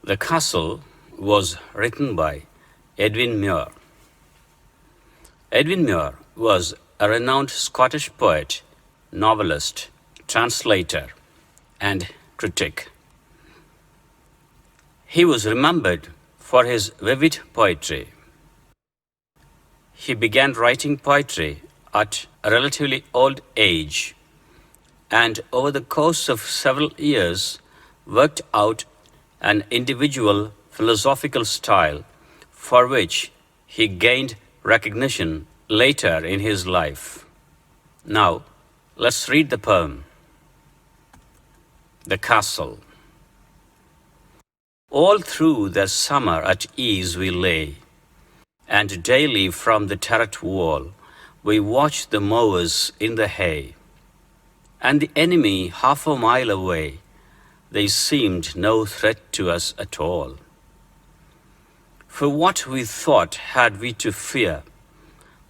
The Castle was written by Edwin Muir. Edwin Muir was a renowned Scottish poet, novelist, translator, and critic. He was remembered for his vivid poetry. He began writing poetry at a relatively old age and over the course of several years worked out an individual philosophical style for which he gained recognition later in his life. Now, let's read the poem. The Castle. All through the summer at ease we lay, and daily from the turret wall we watched the mowers in the hay, and the enemy half a mile away, they seemed no threat to us at all. For what we thought had we to fear,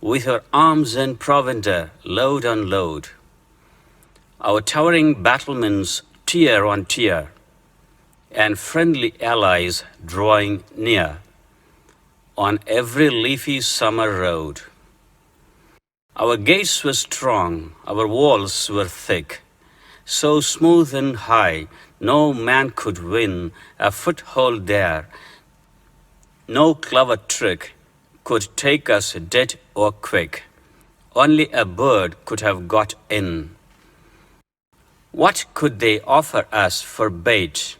with our arms and provender load on load, our towering battlements tier on tier, and friendly allies drawing near on every leafy summer road. Our gates were strong, our walls were thick, so smooth and high no man could win a foothold there. No clever trick could take us dead or quick. Only a bird could have got in. What could they offer us for bait?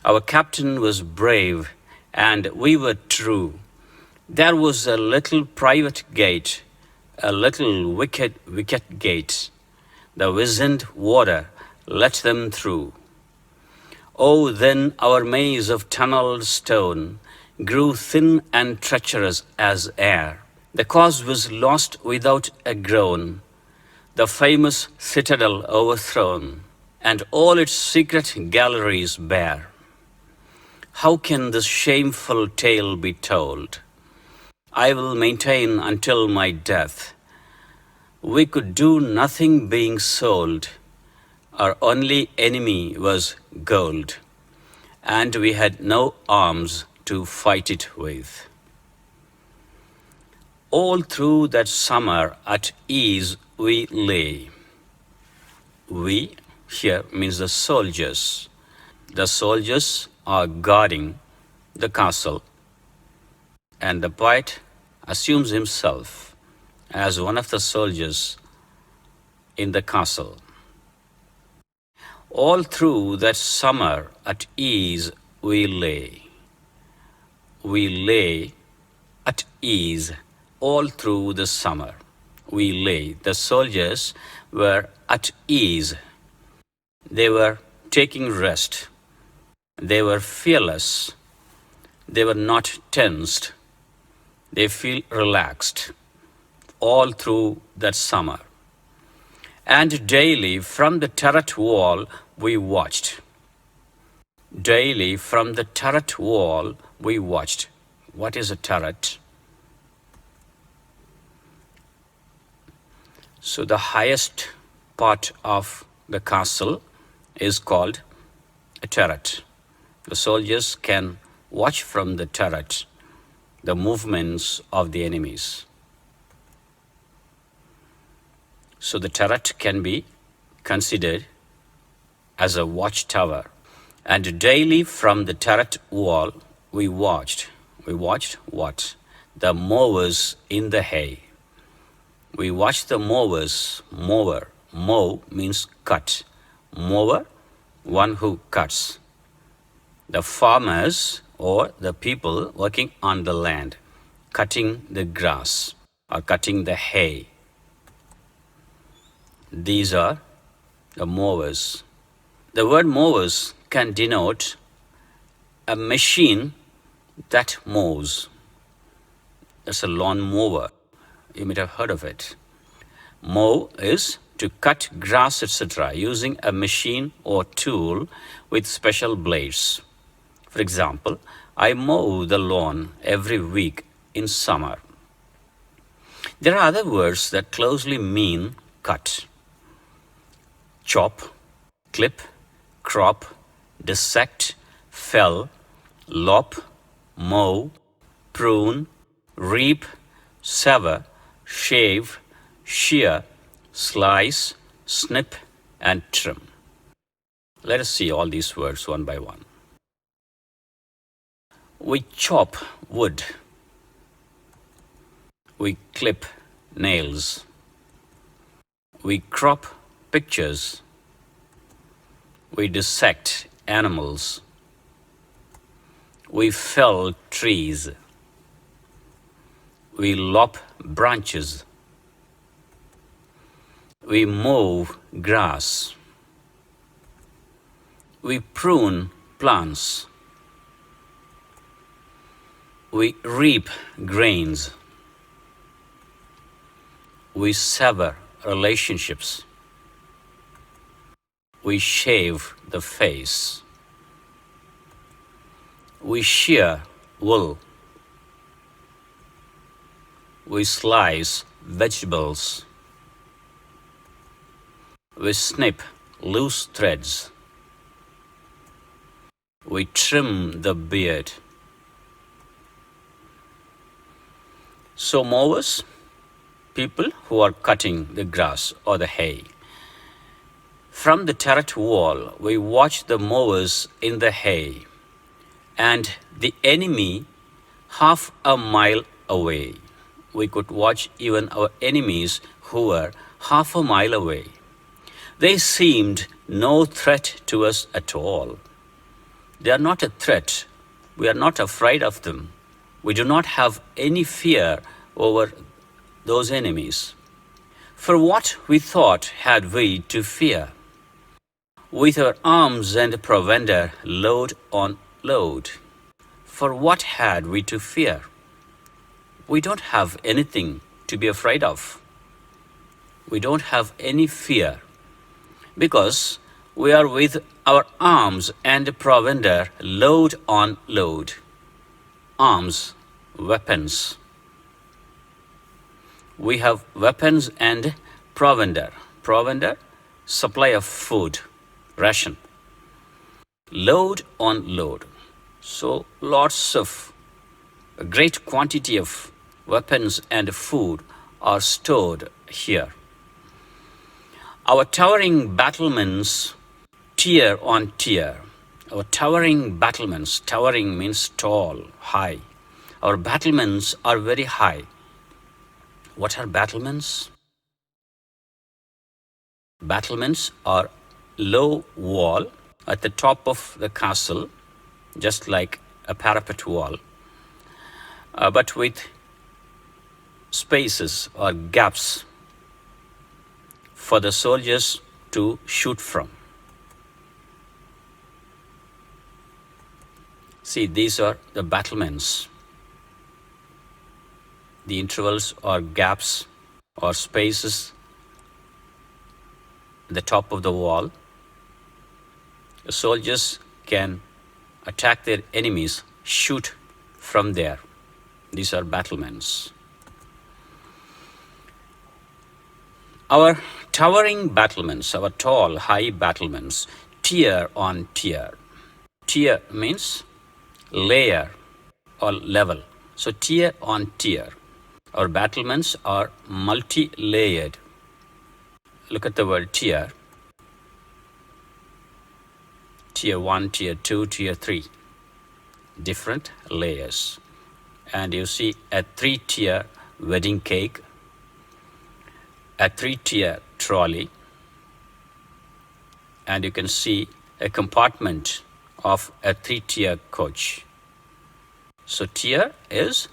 Our captain was brave, and we were true. There was a little private gate, a little wicket gate. The wizened warder let them through. Oh, then our maze of tunneled stone grew thin and treacherous as air. The cause was lost without a groan, the famous citadel overthrown, and all its secret galleries bare. How can this shameful tale be told? I will maintain until my death. We could do nothing being sold. Our only enemy was gold, and we had no arms to fight it with. All through that summer at ease we lay. We here means the soldiers. The soldiers are guarding the castle, and the poet assumes himself as one of the soldiers in the castle. All through that summer at ease we lay. We lay at ease all through the summer. We lay. The soldiers were at ease. They were taking rest. They were fearless. They were not tensed. They feel relaxed all through that summer. And daily from the turret wall we watched. Daily from the turret wall we watched. What is a turret? So the highest part of the castle is called a turret. The soldiers can watch from the turret the movements of the enemies. So the turret can be considered as a watchtower. And daily from the turret wall we watched. We watched what? The mowers in the hay. We watched the mowers. Mower. Mow means cut. Mower, one who cuts. The farmers or the people working on the land, cutting the grass or cutting the hay. These are the mowers. The word mowers can denote a machine that mows. That's a lawn mower. You might have heard of it. Mow is to cut grass, etc., using a machine or tool with special blades. For example, I mow the lawn every week in summer. There are other words that closely mean cut. Chop, clip, crop, dissect, fell, lop, mow, prune, reap, sever, shave, shear, slice, snip, and trim. Let us see all these words one by one. We chop wood. We clip nails. We crop pictures. We dissect animals. We fell trees. We lop branches. We mow grass. We prune plants. We reap grains. We sever relationships. We shave the face. We shear wool. We slice vegetables. We snip loose threads. We trim the beard. So mowers, people who are cutting the grass or the hay. From the turret wall, we watch the mowers in the hay, and the enemy half a mile away. We could watch even our enemies who were half a mile away. They seemed no threat to us at all. They are not a threat. We are not afraid of them. We do not have any fear over those enemies. For what we thought had we to fear? With our arms and provender load on load. For what had we to fear? We don't have anything to be afraid of. We don't have any fear because we are with our arms and provender load on load. Arms, weapons. We have weapons and provender. Provender, supply of food, ration. Load on load. So lots of, a great quantity of weapons and food are stored here. Our towering battlements, tier on tier. Our towering battlements, towering means tall, high. Our battlements are very high. What are battlements? Battlements are low wall at the top of the castle, just like a parapet wall, but with spaces or gaps for the soldiers to shoot from. See, these are the battlements. The intervals or gaps or spaces at the top of the wall. The soldiers can attack their enemies, shoot from there. These are battlements. Our towering battlements, our tall, high battlements, tier on tier. Tier means layer or level. So tier on tier. Our battlements are multi-layered. Look at the word tier. Tier 1, Tier 2, Tier 3. Different layers. And you see a 3-tier wedding cake, a 3-tier trolley, and you can see a compartment of a 3-tier coach. So tier is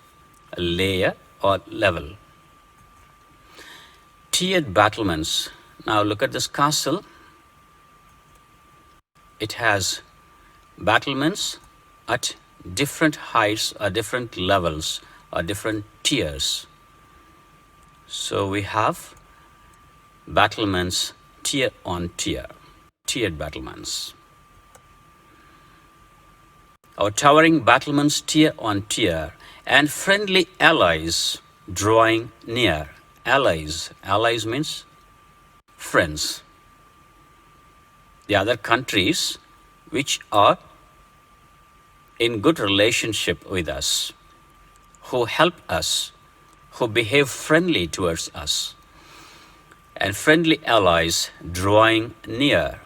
a layer or level. Tiered battlements. Now look at this castle. It has battlements at different heights or different levels or different tiers. So we have battlements tier on tier, tiered battlements. Our towering battlements tier on tier, and friendly allies drawing near. Allies. Allies means friends. The other countries which are in good relationship with us, who help us, who behave friendly towards us, and friendly allies drawing near.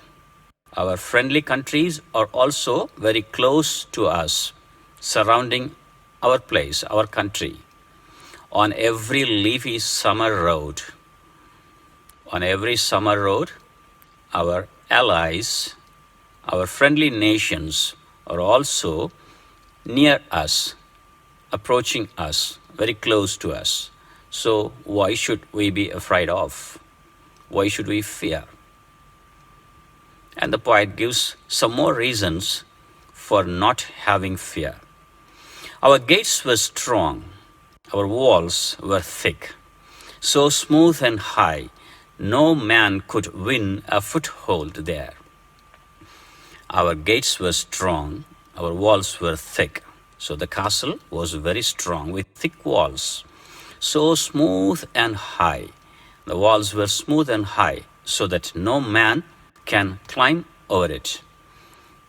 Our friendly countries are also very close to us, surrounding our place, our country, on every leafy summer road. On every summer road, our allies, our friendly nations are also near us, approaching us, very close to us. So, why should we be afraid of? Why should we fear? And the poet gives some more reasons for not having fear. Our gates were strong, our walls were thick, so smooth and high, no man could win a foothold there. Our gates were strong, our walls were thick. So the castle was very strong with thick walls, so smooth and high. The walls were smooth and high, so that no man can climb over it.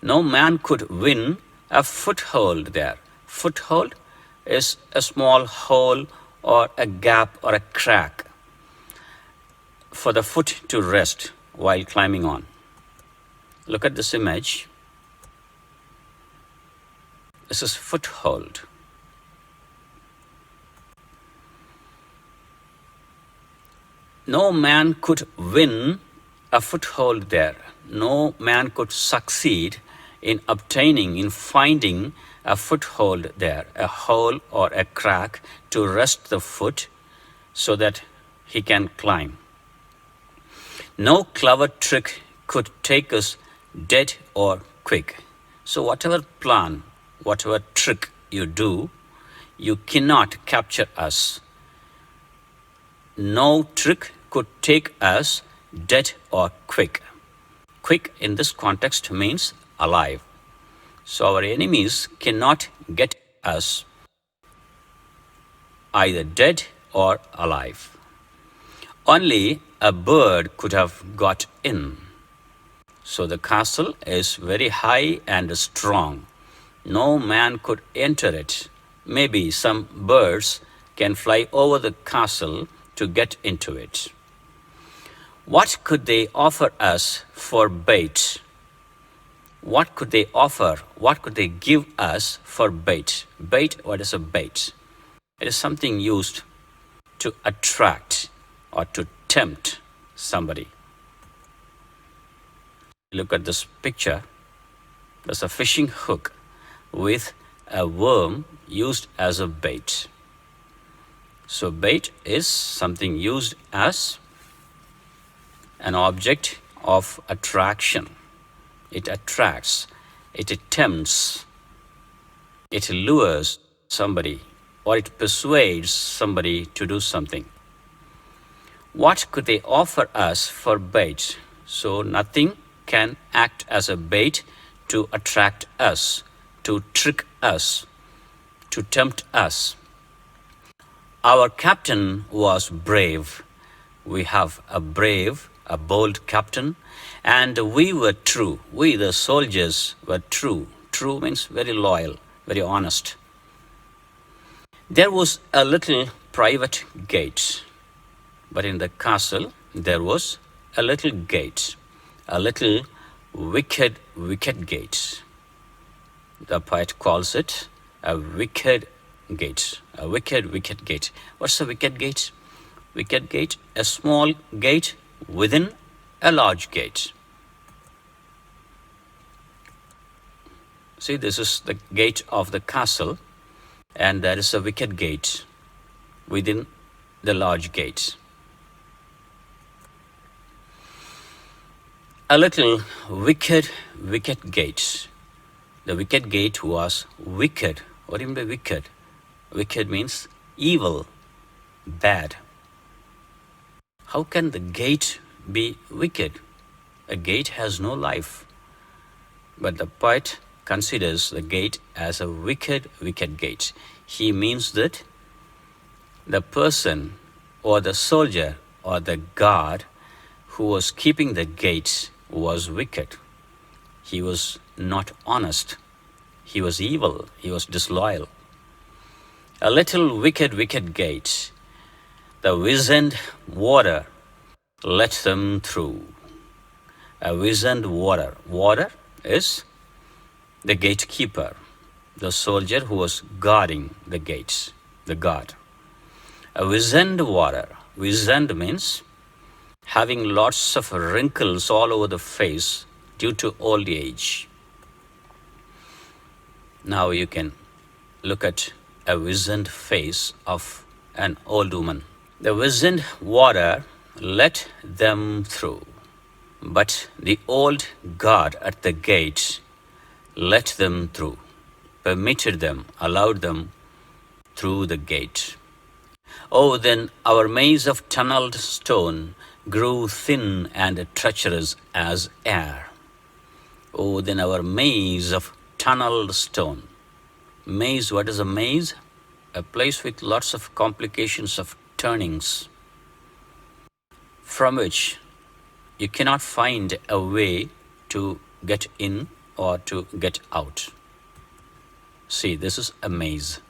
No man could win a foothold there. Foothold is a small hole or a gap or a crack for the foot to rest while climbing on. Look at this image. This is foothold. No man could win a foothold there. No man could succeed in obtaining, in finding a foothold there, a hole or a crack to rest the foot so that he can climb. No clever trick could take us dead or quick. So whatever plan, whatever trick you do, you cannot capture us. No trick could take us dead or quick. Quick in this context means alive. So our enemies cannot get us either dead or alive. Only a bird could have got in. So the castle is very high and strong. No man could enter it. Maybe some birds can fly over the castle to get into it. What could they offer us for bait? What could they offer? What could they give us for bait? Bait, what is a bait? It is something used to attract or to tempt somebody. Look at this picture. There's a fishing hook with a worm used as a bait. So bait is something used as an object of attraction. It attracts, it tempts, it lures somebody, or it persuades somebody to do something. What could they offer us for bait? So nothing can act as a bait to attract us, to trick us, to tempt us. Our captain was brave. We have a brave, a bold captain, and we were true. We, the soldiers, were true. True means very loyal, very honest. There was a little private gate, but in the castle there was a little gate, a little wicked gate. The poet calls it a wicked gate, a wicked gate. What's a wicked gate? Wicked gate, a small gate within a large gate. See, this is the gate of the castle, and there is a wicket gate within the large gate. A little wicked gate. The wicket gate was wicked. What do you mean by wicked? Wicked means evil, bad. How can the gate be wicked? A gate has no life. But the poet considers the gate as a wicked gate. He means that the person or the soldier or the guard who was keeping the gate was wicked. He was not honest. He was evil. He was disloyal. A little wicked gate. The wizened water let them through. A wizened water. Water is the gatekeeper, the soldier who was guarding the gates, the guard. A wizened water. Wizened means having lots of wrinkles all over the face due to old age. Now you can look at a wizened face of an old woman. The wizened water let them through, but the old guard at the gate let them through, permitted them, allowed them through the gate. Oh, then our maze of tunneled stone grew thin and treacherous as air. Oh, then our maze of tunneled stone. Maze, what is a maze? A place with lots of complications of turnings, from which you cannot find a way to get in or to get out. See, this is a maze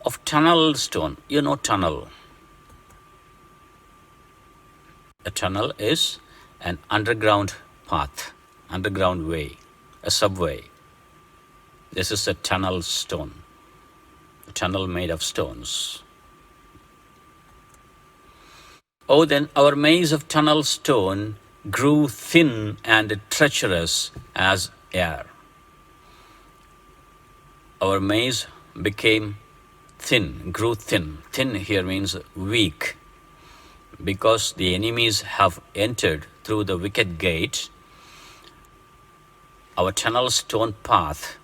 of tunneled stone. You know tunnel. A tunnel is an underground path, underground way, a subway. This is a tunnel stone, a tunnel made of stones. Oh, then our maze of tunnel stone grew thin and treacherous as air. Our maze became thin, grew thin. Thin here means weak, because the enemies have entered through the wicket gate. Our tunnel stone path,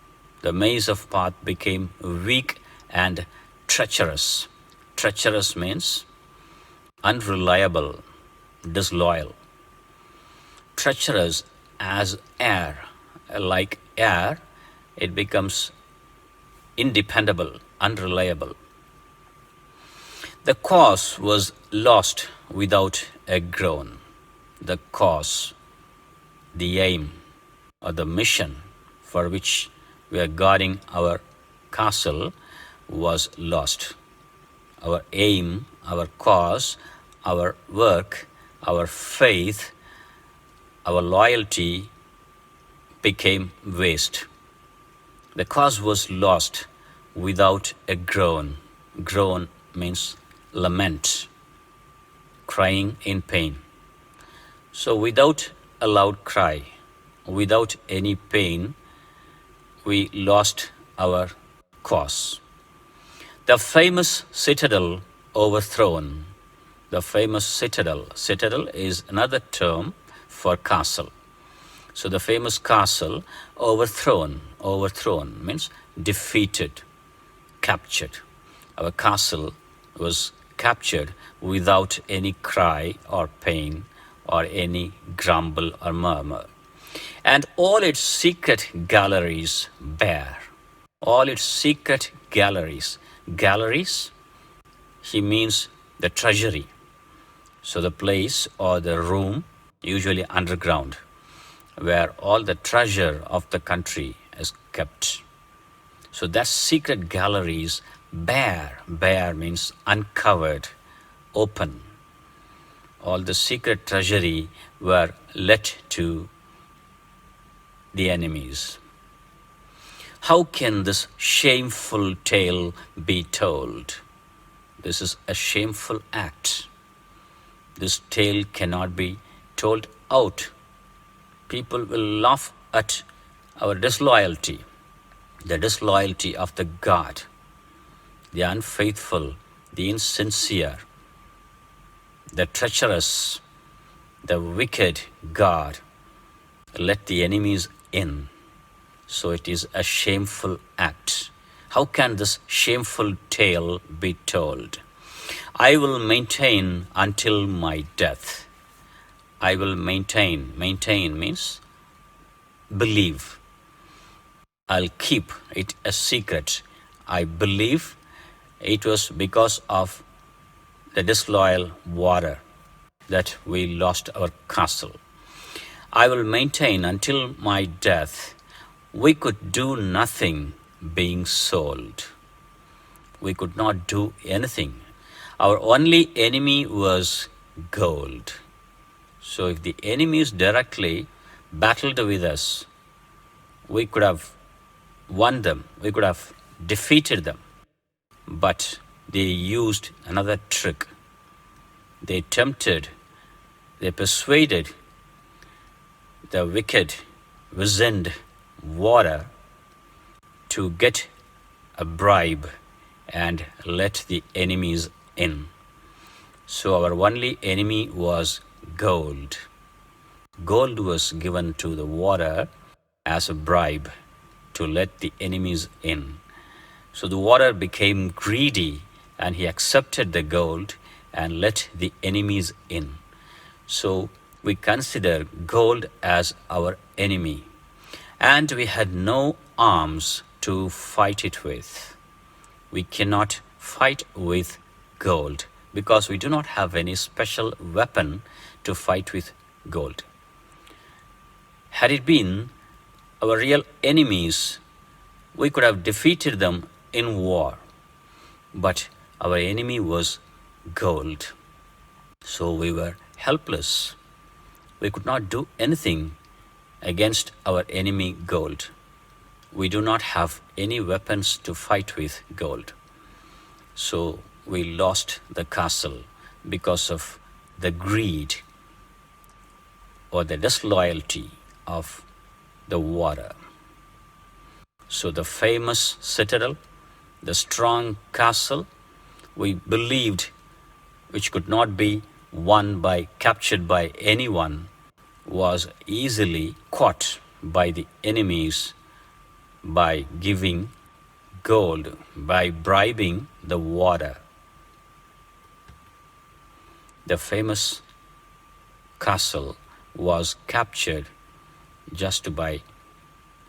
the maze of path, became weak and treacherous. Treacherous means unreliable, disloyal. Treacherous as air. Like air, it becomes independable, unreliable. The cause was lost without a groan. The cause, the aim, or the mission for which we are guarding our castle was lost. Our aim, our cause, our work, our faith, our loyalty became waste. The cause was lost without a groan. Groan means lament, crying in pain. So without a loud cry, without any pain, we lost our cause. The famous citadel overthrown. The famous citadel. Citadel is another term for castle. So the famous castle overthrown. Overthrown means defeated, captured. Our castle was captured without any cry or pain or any grumble or murmur. And all its secret galleries bare. All its secret galleries. Galleries, he means the treasury. So the place or the room, usually underground, where all the treasure of the country is kept. So that secret galleries bare. Bare means uncovered, open. All the secret treasury were let to the enemies. How can this shameful tale be told? This is a shameful act. This tale cannot be told out. People will laugh at our disloyalty, the disloyalty of the God, the unfaithful, the insincere, the treacherous, the wicked God. Let the enemies in. So it is a shameful act. How can this shameful tale be told? I will maintain until my death. I will maintain. Maintain means believe. I'll keep it a secret. I believe it was because of the disloyal water that we lost our castle. I will maintain until my death. We could do nothing being sold. We could not do anything. Our only enemy was gold. So if the enemies directly battled with us, we could have won them, we could have defeated them. But they used another trick. They tempted, they persuaded the wicked, wizened warrior to get a bribe and let the enemies in. So our only enemy was gold. Gold was given to the warrior as a bribe to let the enemies in. So the warrior became greedy and he accepted the gold and let the enemies in. So we consider gold as our enemy, and we had no arms to fight it with. We cannot fight with gold because we do not have any special weapon to fight with gold. Had it been our real enemies, we could have defeated them in war. But our enemy was gold. So we were helpless. We could not do anything against our enemy gold. We do not have any weapons to fight with gold. So we lost the castle because of the greed or the disloyalty of the warrior. So the famous citadel, the strong castle, we believed, which could not be won by, captured by anyone, was easily caught by the enemies by giving gold, by bribing the warrior. The famous castle was captured just by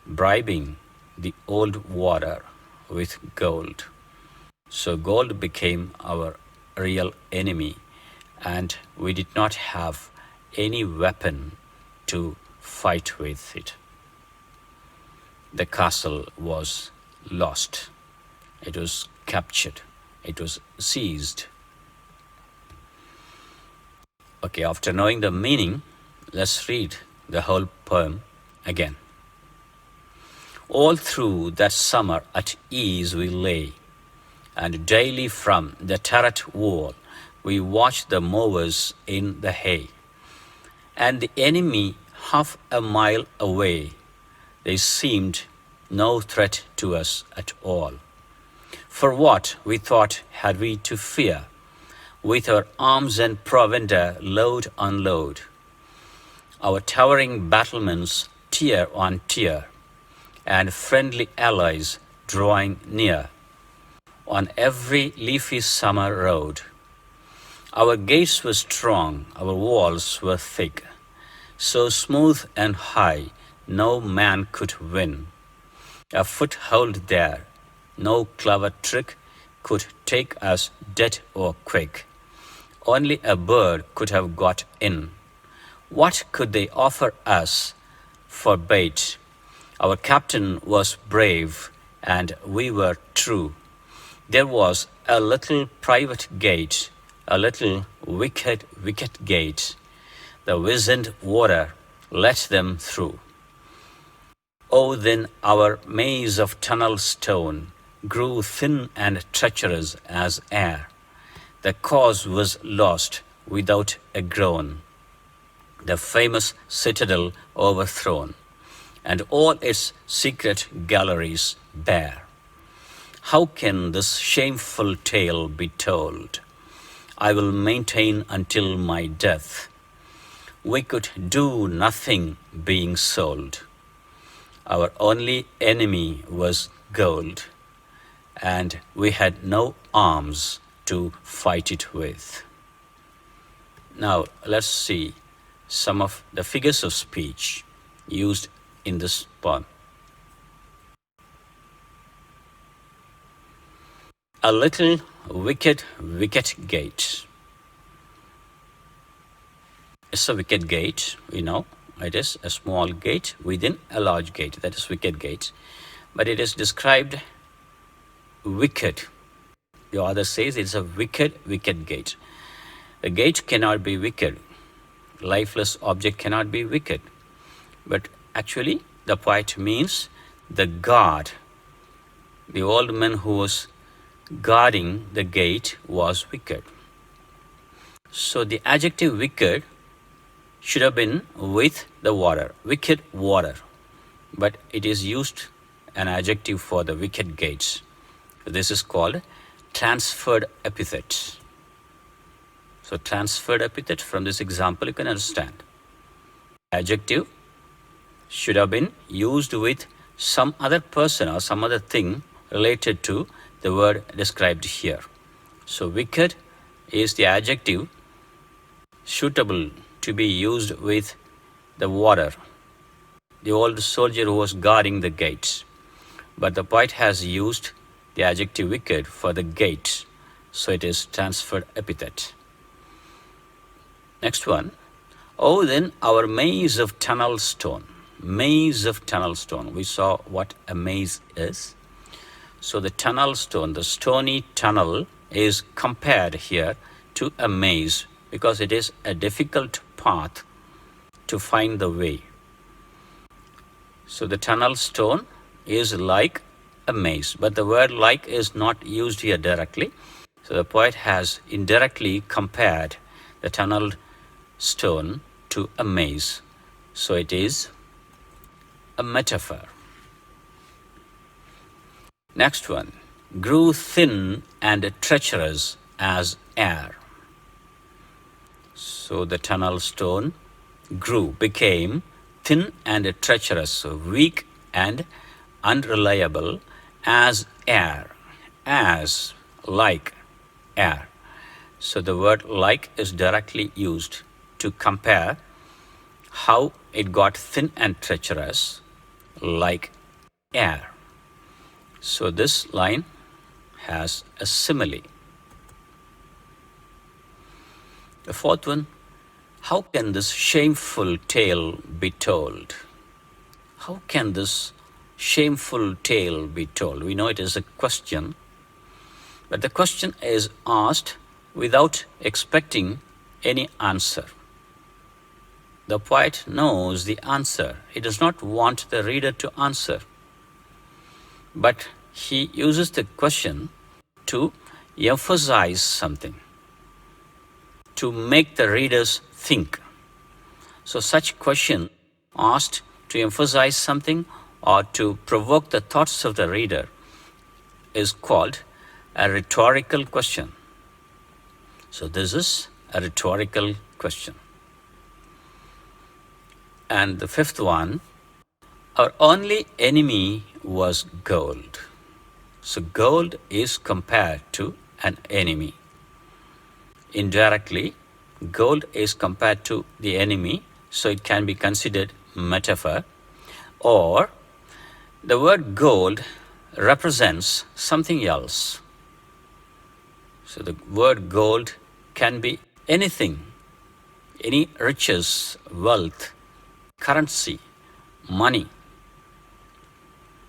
bribing the old warrior with gold. So gold became our real enemy, and we did not have any weapon to fight with it. The castle was lost. It was captured. It was seized. Okay, after knowing the meaning, let's read the whole poem again. All through that summer at ease we lay, and daily from the turret wall we watched the mowers in the hay. And the enemy half a mile away, they seemed no threat to us at all. For what, we thought, had we to fear, with our arms and provender load on load, our towering battlements tier on tier, and friendly allies drawing near on every leafy summer road. Our gates were strong, our walls were thick, so smooth and high no man could win a foothold there. No clever trick could take us dead or quick. Only a bird could have got in. What could they offer us for bait? Our captain was brave and we were true. There was a little private gate, a little wicket gate. The wizened water let them through. Oh, then our maze of tunnel stone grew thin and treacherous as air. The cause was lost without a groan, the famous citadel overthrown, and all its secret galleries bare. How can this shameful tale be told? I will maintain until my death. We could do nothing being sold. Our only enemy was gold, and we had no arms to fight it with. Now, let's see some of the figures of speech used in this poem. A little wicket gate. It's a wicket gate, we know. It is a small gate within a large gate, that is wicket gate. But it is described wicked. The author says it's a wicked gate. A gate cannot be wicked. Lifeless object cannot be wicked. But actually, the poet means the guard. The old man who was guarding the gate was wicked. So the adjective wicked should have been with the water, wicked water. But it is used an adjective for the wicket gates. This is called transferred epithet. So transferred epithet, from this example you can understand. Adjective should have been used with some other person or some other thing related to the word described here. So wicked is the adjective suitable to be used with the water, the old soldier who was guarding the gates. But the poet has used the adjective wicked for the gates, so it is transferred epithet. Next one. Oh, then our maze of tunnel stone. Maze of tunnel stone. We saw what a maze is. So the tunnel stone, the stony tunnel, is compared here to a maze because it is a difficult path to find the way. So the tunnel stone is like a maze, but the word like is not used here directly. So the poet has indirectly compared the tunnel stone to a maze. So it is a metaphor. Next one. Grew thin and treacherous as air. So the tunnel stone grew, became thin and treacherous, so weak and unreliable as air, as like air. So the word like is directly used to compare how it got thin and treacherous like air. So this line has a simile. The fourth one, how can this shameful tale be told? How can this shameful tale be told? We know it is a question, but the question is asked without expecting any answer. The poet knows the answer. He does not want the reader to answer, but he uses the question to emphasize something, to make the readers think. So such question asked to emphasize something or to provoke the thoughts of the reader is called a rhetorical question. So this is a rhetorical question. And the fifth one, our only enemy was gold. So gold is compared to an enemy. Indirectly, gold is compared to the enemy, so it can be considered metaphor. Or the word gold represents something else. So the word gold can be anything, any riches, wealth, currency, money.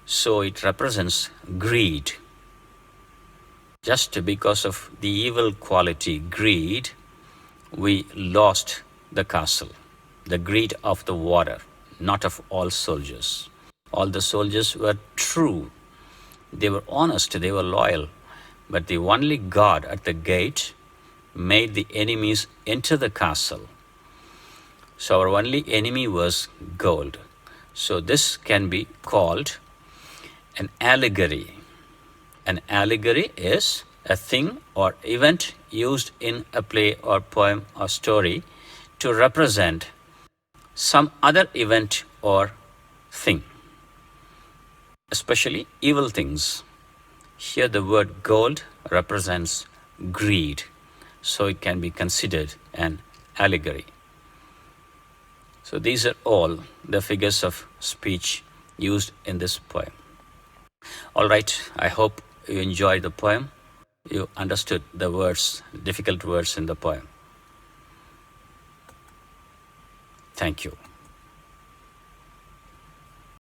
So it represents greed. Just because of the evil quality, greed, we lost the castle, the greed of the water, not of all soldiers. All the soldiers were true. They were honest, they were loyal. But the only guard at the gate made the enemies enter the castle. So our only enemy was gold. So this can be called an allegory. An allegory is a thing or event used in a play or poem or story to represent some other event or thing, especially evil things. Here the word gold represents greed, so it can be considered an allegory. So these are all the figures of speech used in this poem. All right, I hope you enjoyed the poem. You understood the words, difficult words in the poem. Thank you.